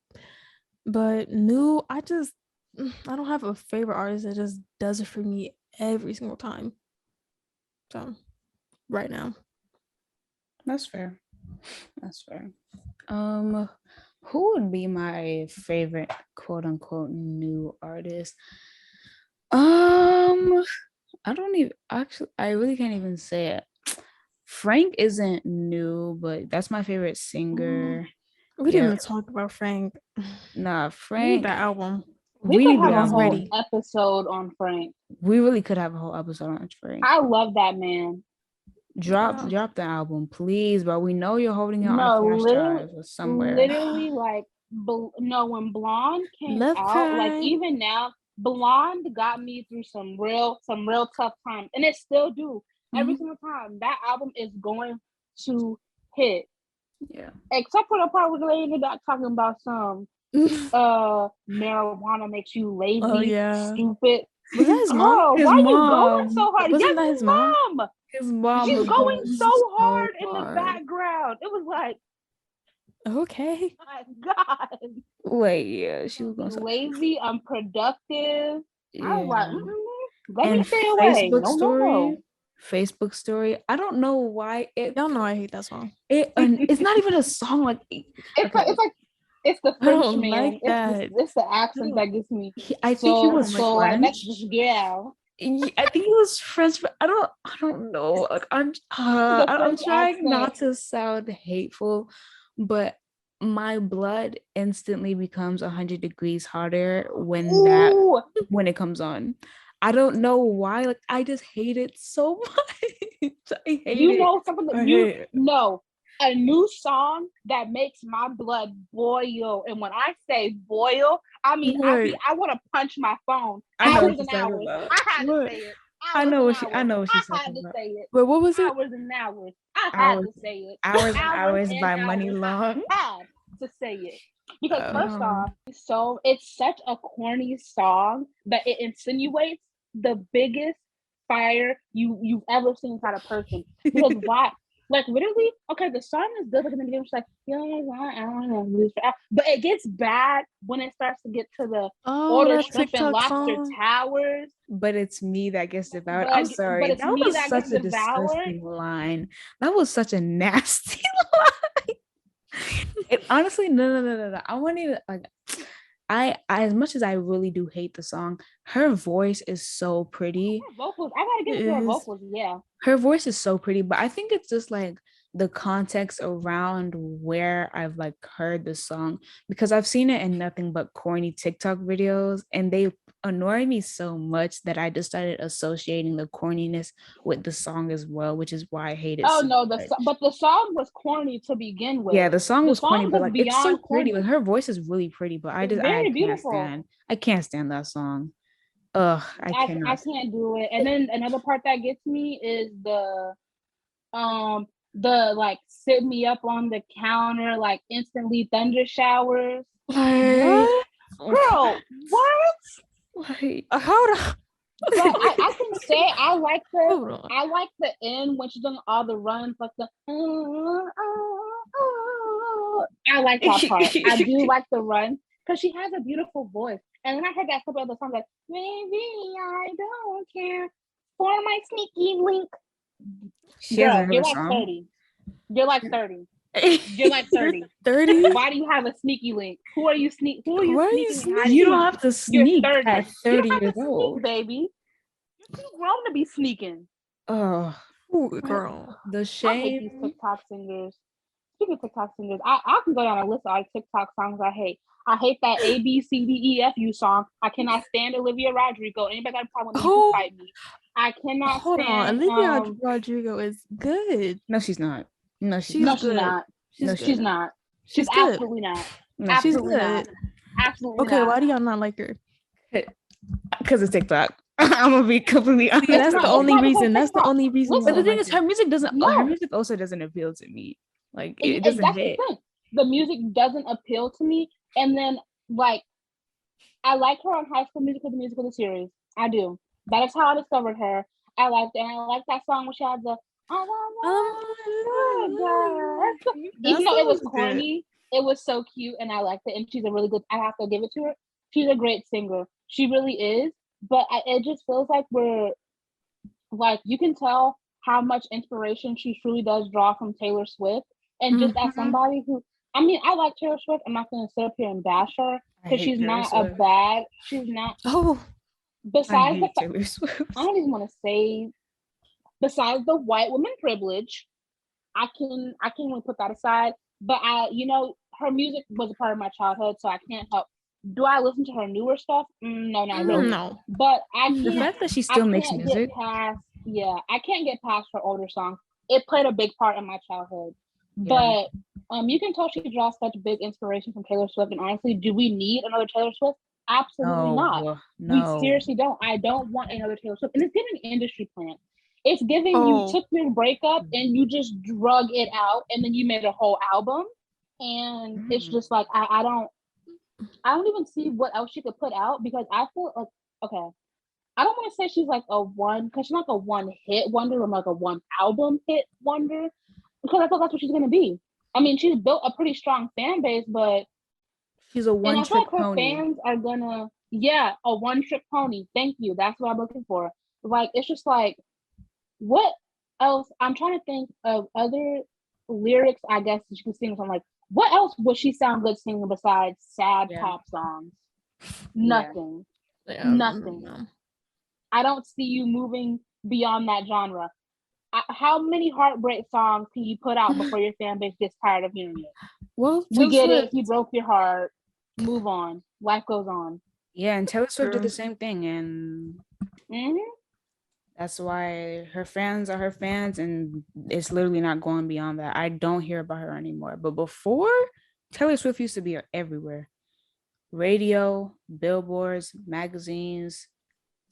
Speaker 2: But new, I don't have a favorite artist that just does it for me every single time. So right now.
Speaker 3: That's fair. Who would be my favorite quote unquote new artist? I really can't even say it. Frank isn't new, but that's my favorite singer.
Speaker 2: We didn't even talk about Frank.
Speaker 3: Nah, Frank.
Speaker 2: The album.
Speaker 1: We could have a whole episode on Frank.
Speaker 3: We really could have a whole episode on Frank.
Speaker 1: I love that man.
Speaker 3: Drop the album, please, bro. We know you're holding it on a flash drive or somewhere.
Speaker 1: Literally, like, when Blonde came out, like, even now, Blonde got me through some real tough times, and it still do. Every single time that album is going to hit.
Speaker 3: Yeah.
Speaker 1: Except for the part where the lady got talking about some marijuana makes you lazy, stupid.
Speaker 2: Was that his mom?
Speaker 1: Why are you going so hard?
Speaker 2: Wasn't that his mom?
Speaker 3: His mom.
Speaker 1: She's going so hard in the background. It was like,
Speaker 2: okay.
Speaker 1: My God.
Speaker 3: Wait, yeah, she was going
Speaker 1: so lazy, unproductive.
Speaker 3: Yeah.
Speaker 1: I was like, let me stay away.
Speaker 3: Facebook story. I don't know why
Speaker 2: y'all know I hate that song.
Speaker 3: It's not even a song. Like
Speaker 1: it's like It's the
Speaker 2: I
Speaker 1: French
Speaker 2: don't
Speaker 1: man.
Speaker 2: like that.
Speaker 1: It's the accent that gets me.
Speaker 3: I think he was
Speaker 1: French.
Speaker 3: French.
Speaker 1: That's girl.
Speaker 3: I think he was French, but I don't know. Like, I'm trying not to sound hateful, but my blood instantly becomes 100 degrees hotter when it comes on. I don't know why. Like, I just hate it so much. I hate it.
Speaker 1: Know something that know a new song that makes my blood boil, and when I say boil, I mean I want to punch my phone. Hours and hours. I had to say it.
Speaker 3: I know what she's talking about.
Speaker 1: Say it.
Speaker 2: But what was it?
Speaker 1: Hours and hours. I had to say it.
Speaker 3: Hours and hours by Money Long.
Speaker 1: I had to say it. Because first off, it's such a corny song that it insinuates the biggest fire you've ever seen inside a person. Because why? Like literally, okay, the song is good. Like in the beginning, it's like, I don't know, but it gets bad when it starts to get to the order shrimp and lobster towers.
Speaker 3: But it's me that gets devoured. I'm sorry, that was such a disgusting line. That was such a nasty line. Honestly, no. I want to like. I as much as I really do hate the song, her voice is so pretty.
Speaker 1: Her vocals, I gotta give it to her vocals, yeah.
Speaker 3: Her voice is so pretty, but I think it's just like the context around where I've like heard the song, because I've seen it in nothing but corny TikTok videos, and they annoy me so much that I just started associating the corniness with the song as well, which is why I hate it.
Speaker 1: But the song was corny to begin with.
Speaker 3: Yeah, the song was corny, but like it's so pretty. Like her voice is really pretty, but I can't stand that song. Ugh, I
Speaker 1: can't do it. And then another part that gets me is the like sit me up on the counter, like instantly thunder showers.
Speaker 2: What?
Speaker 1: Girl, what?
Speaker 2: Like, hold on.
Speaker 1: But I can say I like the end when she's doing all the runs, like the I like that part. I do like the run because she has a beautiful voice. And then I heard that couple other songs like maybe I don't care for my sneaky link. Girl, you're like 30. You're like 30. You're like 30.
Speaker 2: 30?
Speaker 1: Why do you have a sneaky link? Who are you sneaking?
Speaker 3: You don't have to sneak at 30 years old,
Speaker 1: baby. You're too grown to be sneaking.
Speaker 3: Oh,
Speaker 2: girl.
Speaker 3: The shame.
Speaker 1: I hate these TikTok singers. Speaking of TikTok singers, I can go down a list of all TikTok songs I hate. I hate that ABCDEFU song. I cannot stand Olivia Rodrigo. Anybody got a problem with me can fight me. I cannot stand.
Speaker 2: Olivia Rodrigo is good.
Speaker 3: No, she's not. No, she's
Speaker 1: not. She's absolutely not.
Speaker 3: No,
Speaker 1: absolutely not. Absolutely
Speaker 2: okay,
Speaker 1: not.
Speaker 2: why do y'all not like her?
Speaker 3: Because of TikTok. I'm gonna be completely honest.
Speaker 2: That's the only reason. That's the only reason.
Speaker 3: But the thing is, her music doesn't. No. Her music also doesn't appeal to me. Like it doesn't hit.
Speaker 1: The music doesn't appeal to me, and then like I like her on High School Musical, the musical, the series. I do. That is how I discovered her. I like that song when she had the. Even though it was corny, it was so cute, and I liked it. And she's a really good. I have to give it to her. She's a great singer. She really is. But it just feels like we're like you can tell how much inspiration she truly does draw from Taylor Swift. And just as somebody who, I mean, I like Taylor Swift. I'm not going to sit up here and bash her because she's not she's not.
Speaker 2: Oh,
Speaker 1: besides the Taylor Swift. I don't even want to say. Besides the white woman privilege, I can really put that aside. But her music was a part of my childhood, so I can't help. Do I listen to her newer stuff? No, not really.
Speaker 2: No.
Speaker 1: But
Speaker 3: the fact that she still makes music.
Speaker 1: I can't get past her older songs. It played a big part in my childhood. Yeah. But you can tell she draws such big inspiration from Taylor Swift. And honestly, do we need another Taylor Swift? Absolutely not. No. We seriously don't. I don't want another Taylor Swift. And it's giving industry plant. It's giving you took your breakup and you just drug it out and then you made a whole album. And it's just like I don't even see what else she could put out because I feel like, okay, I don't want to say she's like a one, because she's not a one hit wonder or like a one album hit wonder, because I feel that's what she's going to be. I mean, she's built a pretty strong fan base, but
Speaker 3: she's a one trick pony.
Speaker 1: Her fans are gonna, a one trick pony. Thank you. That's what I'm looking for. Like, it's just like, what else? I'm trying to think of other lyrics, I guess, that you can sing from like, What else would she sound good singing besides sad pop songs? Nothing.
Speaker 2: Yeah.
Speaker 1: Nothing. I don't see you moving beyond that genre. How many heartbreak songs can you put out before your fan base gets tired of hearing it?
Speaker 2: Well,
Speaker 1: we get it. He broke your heart. Move on. Life goes on.
Speaker 3: Yeah, and Taylor Swift did the same thing, and
Speaker 1: mm-hmm.
Speaker 3: That's why her fans are her fans, and it's literally not going beyond that. I don't hear about her anymore. But before, Taylor Swift used to be everywhere. Radio, billboards, magazines,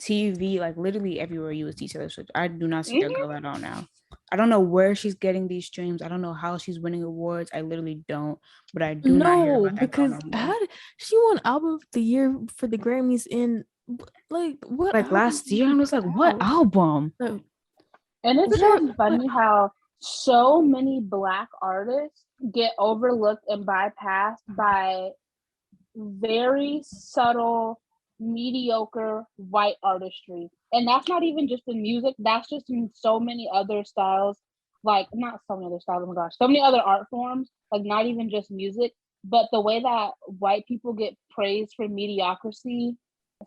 Speaker 3: TV, like literally everywhere you would see Taylor Swift. I do not see that girl at all now. I don't know where she's getting these streams. I don't know how she's winning awards. I literally don't. But I do not hear about that
Speaker 2: because she won album of the year for the Grammys in like what?
Speaker 3: Like last year, I was like, what album?
Speaker 1: And it's just funny how so many Black artists get overlooked and bypassed by very subtle, mediocre white artistry. And that's not even just in music, that's just in so many other styles, like not so many other styles, oh my gosh, so many other art forms, like not even just music, but the way that white people get praised for mediocrity.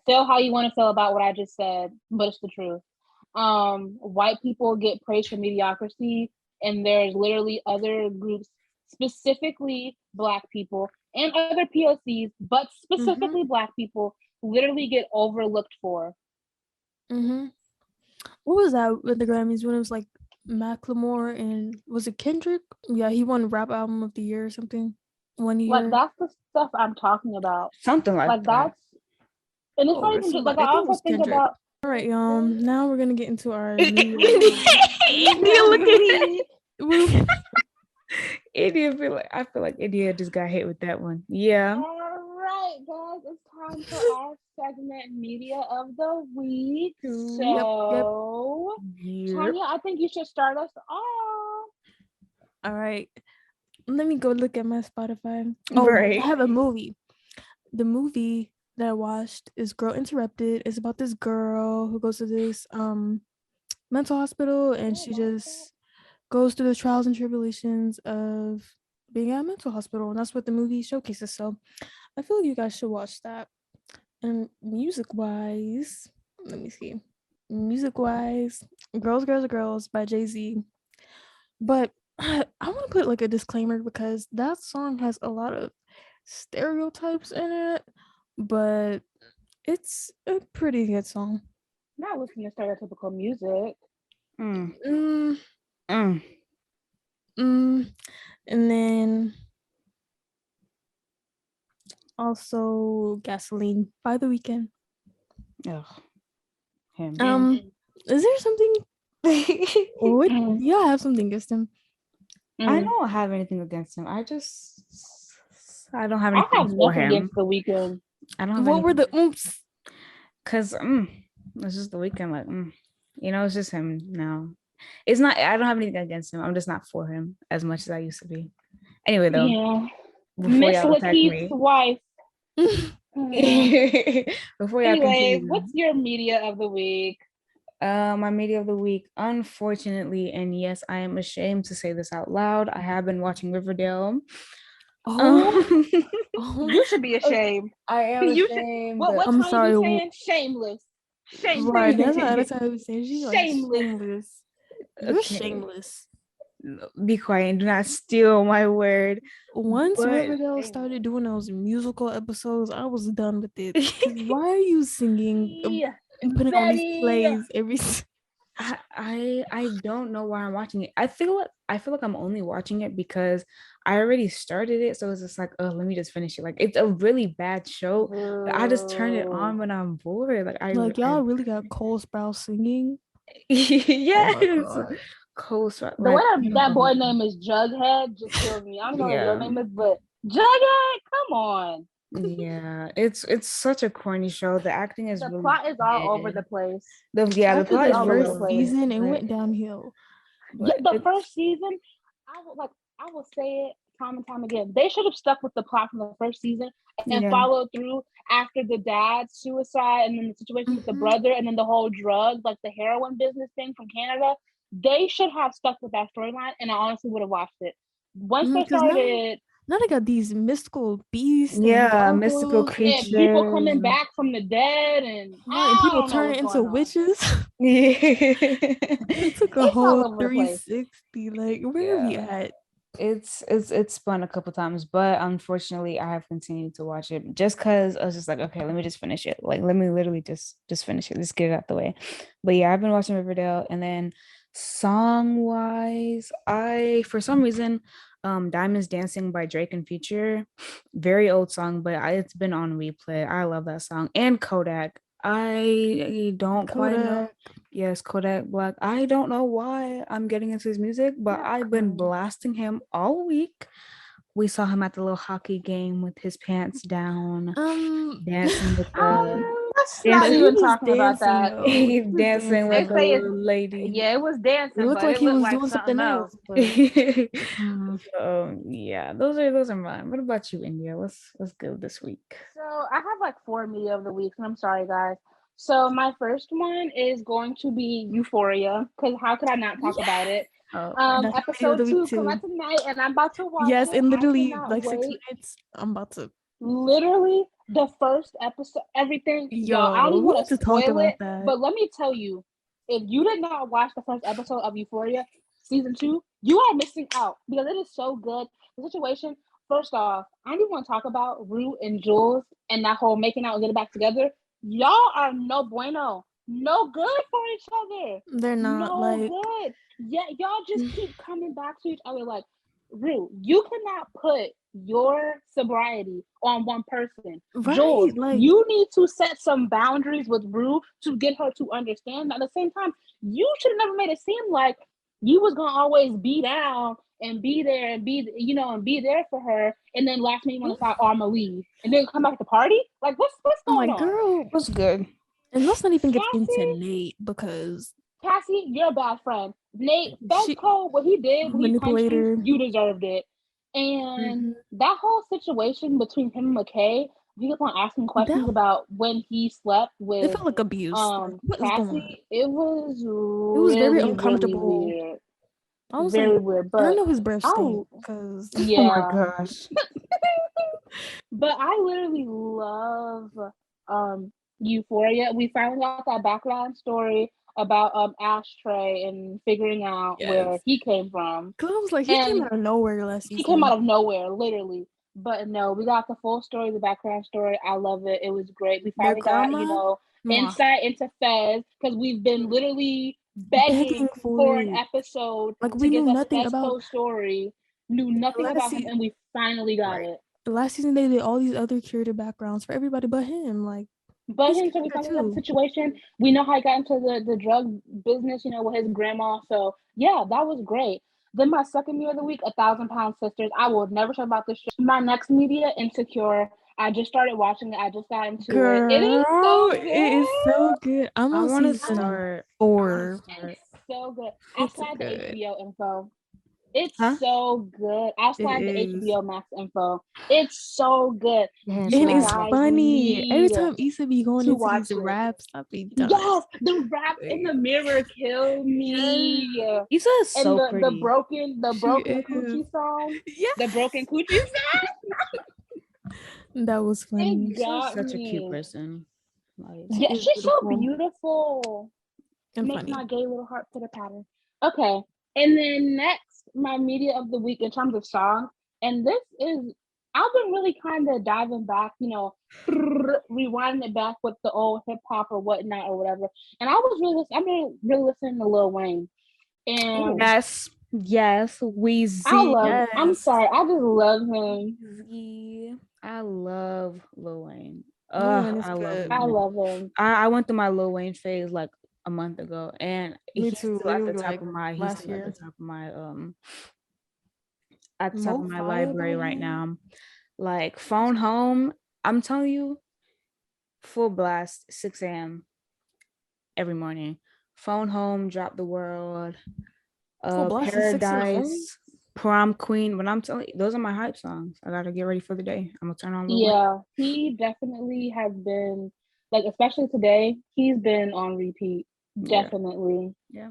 Speaker 1: Feel how you want to feel about what I just said, but it's the truth. White people get praised for mediocrity, and there's literally other groups, specifically Black people and other POCs, but specifically Black people, literally get overlooked for.
Speaker 2: What was that with the Grammys when it was like Macklemore and was it Kendrick? Yeah, he won Rap Album of the Year or something 1 year.
Speaker 1: Like that's the stuff I'm talking about.
Speaker 3: Something like that.
Speaker 1: That's, and it's not even just like I also think about.
Speaker 2: All right, y'all. Now we're gonna get into our.
Speaker 3: India, look at me. India I feel like India just got hit with that one. Yeah.
Speaker 1: All right, guys, it's time for our segment, Media of the Week. So, Tonya, I think you should start us off.
Speaker 2: All right. Let me go look at my Spotify.
Speaker 3: Right.
Speaker 2: I have a movie. The movie that I watched is Girl Interrupted. It's about this girl who goes to this mental hospital, and she just goes through the trials and tribulations of being at a mental hospital, and that's what the movie showcases. So I feel like you guys should watch that. And music-wise, let me see. Music-wise, Girls, Girls, Girls by Jay-Z. But I want to put like a disclaimer because that song has a lot of stereotypes in it, but it's a pretty good song.
Speaker 1: Not listening to stereotypical music.
Speaker 2: And then also Gasoline by The Weeknd. Is there something? Yeah, I have something against him.
Speaker 3: I don't have anything against him. I don't have anything
Speaker 1: I have nothing against The Weeknd.
Speaker 3: I don't have
Speaker 2: what were the oomph?
Speaker 3: Because it's just The Weeknd. Like it's just him now. It's not. I don't have anything against him. I'm just not for him as much as I used to be. Anyway, though.
Speaker 1: Yeah. Miss Lakeith's wife.
Speaker 3: Before y'all
Speaker 1: Anyways, what's your media of the week?
Speaker 3: My media of the week, unfortunately, and yes, I am ashamed to say this out loud, I have been watching Riverdale.
Speaker 1: You should be ashamed.
Speaker 3: I am ashamed.
Speaker 1: I'm sorry. You saying? Shameless. Shameless.
Speaker 2: Right, that's how I was saying. She's shameless. You're shameless.
Speaker 3: Be quiet and do not steal my word.
Speaker 2: Once Riverdale started doing those musical episodes, I was done with it. Why are you singing and putting on these plays every?
Speaker 3: I don't know why I'm watching it. I feel like I'm only watching it because I already started it, so it's just like, oh, let me just finish it. Like it's a really bad show. But I just turn it on when I'm bored.
Speaker 2: Y'all really got Cole Sprouse singing.
Speaker 3: Yes. Cole Sprouse.
Speaker 1: The way that boy name is Jughead just kills me. I don't know what your name is, but Jughead, come on.
Speaker 3: Yeah, it's such a corny show. The acting is
Speaker 1: the plot is all over the place.
Speaker 3: The plot is
Speaker 2: all over the place. Season it went downhill.
Speaker 1: Yeah, the first season, I will say it time and time again. They should have stuck with the plot from the first season and followed through after the dad's suicide and then the situation with the brother and then the whole drug, like the heroin business thing from Canada. They should have stuck with that storyline, and I honestly would have watched it. Once they started
Speaker 2: Now they got these mystical beasts.
Speaker 3: Yeah,
Speaker 2: And
Speaker 3: mystical
Speaker 2: bubbles,
Speaker 3: creatures.
Speaker 1: And people coming back from the dead, and
Speaker 2: right, and
Speaker 1: I
Speaker 2: people
Speaker 1: don't know
Speaker 2: turning
Speaker 1: what's
Speaker 2: into
Speaker 1: going on.
Speaker 2: witches.
Speaker 3: Yeah.
Speaker 2: It took a
Speaker 1: It's all
Speaker 2: whole
Speaker 1: over the place.
Speaker 2: 360. Like, where are we at?
Speaker 3: It's spun a couple times, but unfortunately I have continued to watch it just because I was just like, okay, let me just finish it. Like, let me literally just finish it. Let's get it out the way. But yeah, I've been watching Riverdale, and then song wise, I for some reason, Diamonds Dancing by Drake and Future, very old song, but it's been on replay. I love that song. And Kodak. I don't quite know.
Speaker 2: Kodak.
Speaker 3: Yes, Kodak Black. I don't know why I'm getting into his music, but I've been blasting him all week. We saw him at the little hockey game with his pants down, dancing with the
Speaker 1: Let's not
Speaker 3: dancing.
Speaker 2: He
Speaker 1: even
Speaker 2: was
Speaker 1: talking about
Speaker 2: dancing
Speaker 1: that.
Speaker 2: though. He was
Speaker 3: Dancing
Speaker 1: They
Speaker 3: with the
Speaker 1: say
Speaker 2: dancing.
Speaker 1: it's
Speaker 3: little lady.
Speaker 1: yeah, it was
Speaker 2: It
Speaker 1: dancing,
Speaker 2: looked
Speaker 1: but
Speaker 2: like
Speaker 1: it
Speaker 2: he
Speaker 1: looked
Speaker 2: was
Speaker 1: like
Speaker 2: doing
Speaker 1: something
Speaker 2: something
Speaker 1: else.
Speaker 2: else, but
Speaker 3: Yeah, those are mine. What about you, India? Let's go this week.
Speaker 1: So I have like 4 media of the week, and I'm sorry, guys. So my first one is going to be Euphoria, because how could I not talk about it?
Speaker 3: Oh,
Speaker 2: that's my video of
Speaker 1: Episode
Speaker 2: the week
Speaker 1: 2 come out
Speaker 2: too.
Speaker 1: tonight, and I'm about to watch
Speaker 2: Yes,
Speaker 1: it.
Speaker 2: in
Speaker 1: I
Speaker 2: literally
Speaker 1: cannot
Speaker 2: like 6
Speaker 1: wait.
Speaker 2: minutes, I'm about to.
Speaker 1: Literally, the first episode, everything, y'all. I don't
Speaker 2: Yo,
Speaker 1: even
Speaker 2: we
Speaker 1: want
Speaker 2: need
Speaker 1: to
Speaker 2: to talk
Speaker 1: spoil
Speaker 2: about
Speaker 1: it,
Speaker 2: that.
Speaker 1: but let me tell you, if you did not watch the first episode of Euphoria season 2, you are missing out because it is so good. The situation. First off, I don't even want to talk about Rue and Jules and that whole making out and getting back together. Y'all are no bueno, no good for each other.
Speaker 2: They're not
Speaker 1: No
Speaker 2: like
Speaker 1: good. Yeah, y'all just keep coming back to each other. Like, Rue, you cannot put your sobriety on one person. Jules,
Speaker 2: right. Like,
Speaker 1: you need to set some boundaries with Rue to get her to understand. At the same time, you should have never made it seem like you was gonna always be down and be there and be there for her, and then last minute you want to start, oh, I'm gonna leave, and then come back to the party. Like, what's
Speaker 2: I'm
Speaker 1: going
Speaker 2: like,
Speaker 1: on?
Speaker 2: girl,
Speaker 3: what's good?
Speaker 2: and let's not even get into
Speaker 1: Cassie,
Speaker 2: Nate because
Speaker 1: Cassie, you're a bad friend. Nate, Fez
Speaker 2: she
Speaker 1: Cole, what he did when he punched
Speaker 2: manipulator.
Speaker 1: you deserved it. And that whole situation between him and McKay, he kept on asking questions
Speaker 2: That
Speaker 1: about when he slept
Speaker 2: it
Speaker 1: with
Speaker 2: felt like abuse. Like, what is going on?
Speaker 1: Cassie. It was
Speaker 2: It was very
Speaker 1: really, really
Speaker 2: uncomfortable.
Speaker 1: weird.
Speaker 2: I was
Speaker 1: Very
Speaker 2: like,
Speaker 1: weird.
Speaker 2: and I
Speaker 1: But
Speaker 2: know his breath stink
Speaker 1: oh
Speaker 2: because
Speaker 3: Oh my
Speaker 1: yeah.
Speaker 3: gosh.
Speaker 1: But I literally love Euphoria. We finally got that background story about Ashtray and figuring out where he came from.
Speaker 2: Cause I was like, he came
Speaker 1: And
Speaker 2: out of nowhere last season.
Speaker 1: he came out of nowhere, literally. But no, we got the full story, the background story. I love it. It was great. We finally got, insight into Fez, because we've been literally begging for an episode
Speaker 2: like,
Speaker 1: to
Speaker 2: we
Speaker 1: give
Speaker 2: knew
Speaker 1: us
Speaker 2: nothing
Speaker 1: Fez
Speaker 2: about
Speaker 1: Cole's story. Knew nothing about him, and we finally got it.
Speaker 2: last season. They did all these other curated backgrounds for everybody but him. Like,
Speaker 1: But him, so we finally got the situation. We know how he got into the drug business, with his grandma. So yeah, that was great. Then my second media of the week, 1,000 Pound Sisters. I will never talk about this show. My next media, Insecure. I just started watching it. I just got into it. It is so good.
Speaker 2: It is so good. I'm
Speaker 3: I
Speaker 2: on
Speaker 3: want to
Speaker 2: season
Speaker 3: start
Speaker 2: 4.
Speaker 1: It's so good. I'll
Speaker 2: It's
Speaker 1: slide the
Speaker 2: good.
Speaker 1: HBO info. It's
Speaker 3: Huh?
Speaker 1: so good. I'll slide the
Speaker 2: is.
Speaker 1: HBO Max info. It's so good.
Speaker 3: Yeah,
Speaker 2: And it's
Speaker 1: guys
Speaker 2: funny. Every
Speaker 1: need
Speaker 2: time Issa be going
Speaker 1: to
Speaker 2: into
Speaker 1: watch
Speaker 2: these
Speaker 1: it.
Speaker 2: raps, I be done.
Speaker 1: Yes, the rap in the mirror kill me.
Speaker 3: Issa is so
Speaker 1: And
Speaker 3: pretty.
Speaker 1: the broken coochie song.
Speaker 2: Yeah,
Speaker 1: The broken coochie song.
Speaker 2: that was funny.
Speaker 1: It got
Speaker 3: Such a
Speaker 1: me.
Speaker 3: cute person. Like,
Speaker 1: Yeah,
Speaker 2: is
Speaker 1: she's so
Speaker 2: beautiful
Speaker 1: beautiful.
Speaker 2: and
Speaker 1: Make
Speaker 2: funny.
Speaker 1: my gay little heart pitter patter. Okay. And then next, my media of the week in terms of song. And this is, I've been really kind of diving back, rewinding it back with the old hip hop or whatnot or whatever. And I've been really listening to Lil Wayne. And
Speaker 3: yes, Weezy.
Speaker 1: I'm sorry, I just love him.
Speaker 3: I love Lil Wayne.
Speaker 2: Wayne is
Speaker 3: I love
Speaker 2: good.
Speaker 3: Lil
Speaker 1: I
Speaker 3: Wayne.
Speaker 1: love him.
Speaker 3: I went through my Lil Wayne phase like a month ago, and
Speaker 2: Me
Speaker 3: he's
Speaker 2: too.
Speaker 3: still at the
Speaker 2: Literally,
Speaker 3: top
Speaker 2: like,
Speaker 3: of my
Speaker 2: last year.
Speaker 3: at the top
Speaker 2: Mo
Speaker 3: of my
Speaker 2: Fire
Speaker 3: library
Speaker 2: by
Speaker 3: right
Speaker 2: him?
Speaker 3: now. Like, Phone Home, I'm telling you, full blast, 6 a.m. every morning. Phone Home, Drop the World,
Speaker 2: Full blast is 6 in the morning?
Speaker 3: Paradise, Prom Queen. When I'm telling you, those are my hype songs. I gotta get ready for the day. I'm gonna turn on Lil Wayne.
Speaker 1: Yeah, he definitely has been, like, especially today, he's been on repeat. Definitely.
Speaker 3: Yeah.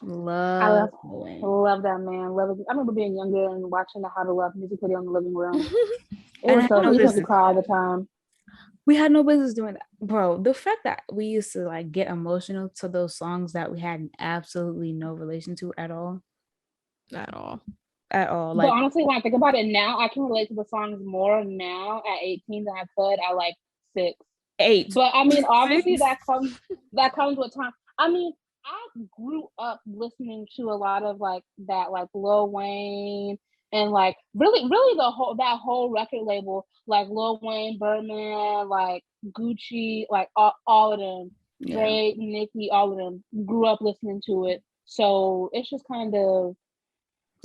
Speaker 3: Love
Speaker 1: love that man. Love it. I remember being younger and watching the How to Love music video in the living room. It was so. We used to cry all the time.
Speaker 3: We had no business doing that, bro. The fact that we used to like get emotional to those songs that we had absolutely no relation to at all. Like,
Speaker 1: but honestly, when I think about it now, I can relate to the songs more now at 18 than I could at like 6,
Speaker 3: 8.
Speaker 1: But I mean, obviously that comes with time. I mean, I grew up listening to a lot of like that, like Lil Wayne and like really that whole record label, like Lil Wayne, Birdman, like Gucci, like all of them, Drake, Nicki, all of them. Grew up listening to it, so it's just kind of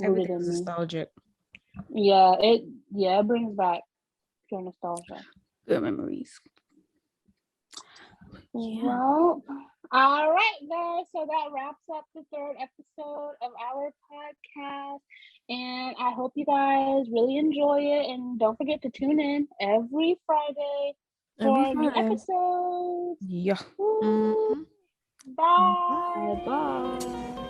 Speaker 3: everything's nostalgic.
Speaker 1: Yeah, it brings back pure nostalgia.
Speaker 3: Good memories.
Speaker 1: Well, all right, guys. So that wraps up the 3rd episode of our podcast. And I hope you guys really enjoy it. And don't forget to tune in every Friday for new episodes.
Speaker 3: Yeah.
Speaker 1: Bye.
Speaker 3: Bye.